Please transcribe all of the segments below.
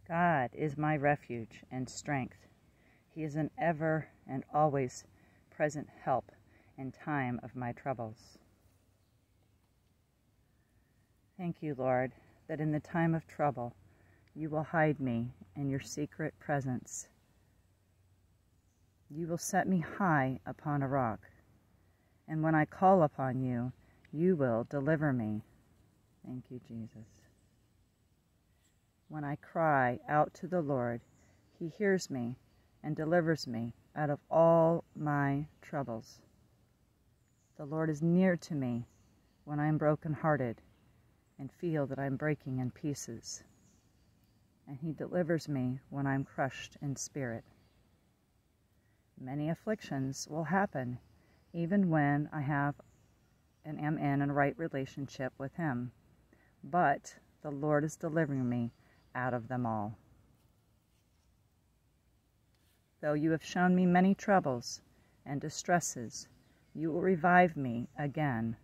God is my refuge and strength. He is an ever and always present help in time of my troubles. Thank you, Lord, that in the time of trouble you will hide me in your secret presence. You will set me high upon a rock, and when I call upon you, you will deliver me. Thank you, Jesus. When I cry out to the Lord, he hears me and delivers me out of all my troubles. The Lord is near to me when I am brokenhearted and feel that I am breaking in pieces. And he delivers me when I am crushed in spirit. Many afflictions will happen even when I have and am in a right relationship with him. But the Lord is delivering me out of them all. Though you have shown me many troubles and distresses, you will revive me again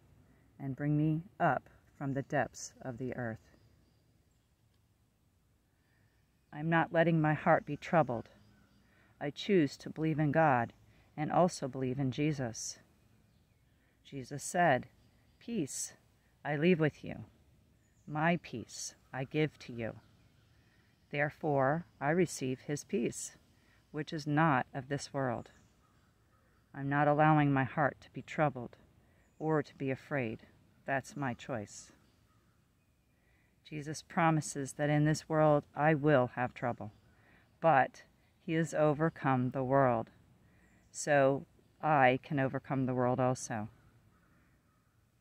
and bring me up from the depths of the earth. I am not letting my heart be troubled. I choose to believe in God and also believe in Jesus. Jesus said, "Peace I leave with you. My peace I give to you. Therefore I receive his peace, which is not of this world." I'm not allowing my heart to be troubled or to be afraid. That's my choice. Jesus promises that in this world I will have trouble, but he has overcome the world, so I can overcome the world also.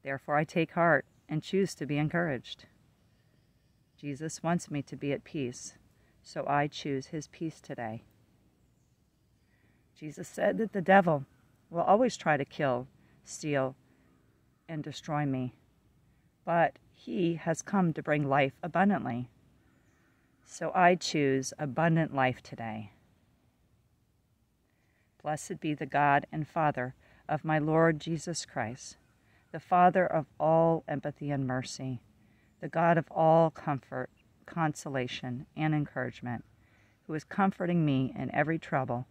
Therefore I take heart and choose to be encouraged. Jesus wants me to be at peace, so I choose his peace today. Jesus said that the devil will always try to kill, steal, and destroy me, but he has come to bring life abundantly. So I choose abundant life today. Blessed be the God and Father of my Lord Jesus Christ, the Father of all empathy and mercy, the God of all comfort, consolation, and encouragement, who is comforting me in every trouble,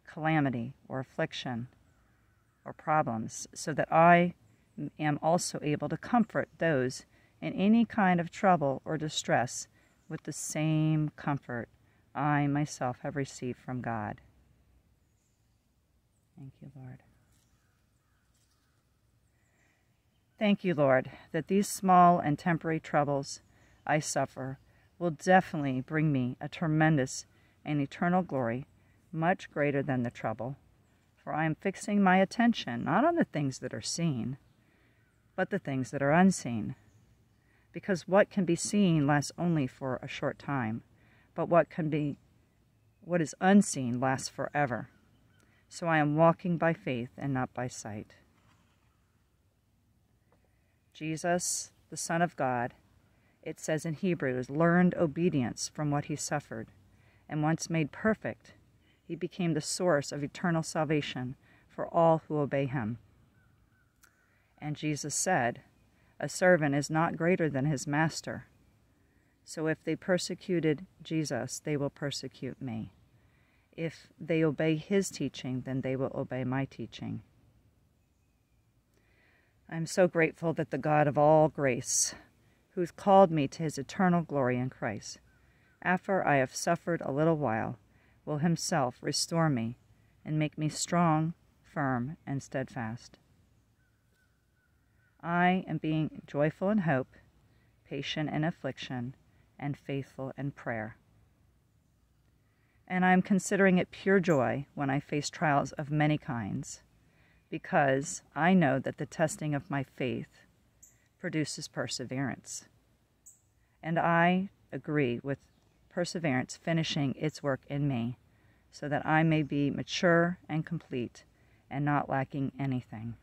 calamity, or affliction, or problems, so that I am also able to comfort those in any kind of trouble or distress with the same comfort I myself have received from God. Thank you, Lord. Thank you, Lord, that these small and temporary troubles I suffer will definitely bring me a tremendous and eternal glory, much greater than the trouble, for I am fixing my attention not on the things that are seen, but the things that are unseen. Because what can be seen lasts only for a short time, but what is unseen lasts forever. So I am walking by faith and not by sight. Jesus, the Son of God, it says in Hebrews, learned obedience from what he suffered, and once made perfect, he became the source of eternal salvation for all who obey him. And Jesus said, "A servant is not greater than his master." So if they persecuted Jesus, they will persecute me. If they obey his teaching, then they will obey my teaching. I'm so grateful that the God of all grace, who's called me to his eternal glory in Christ, after I have suffered a little while, will himself restore me and make me strong, firm, and steadfast. I am being joyful in hope, patient in affliction, and faithful in prayer. And I am considering it pure joy when I face trials of many kinds, because I know that the testing of my faith produces perseverance. And I agree with perseverance finishing its work in me, so that I may be mature and complete and not lacking anything.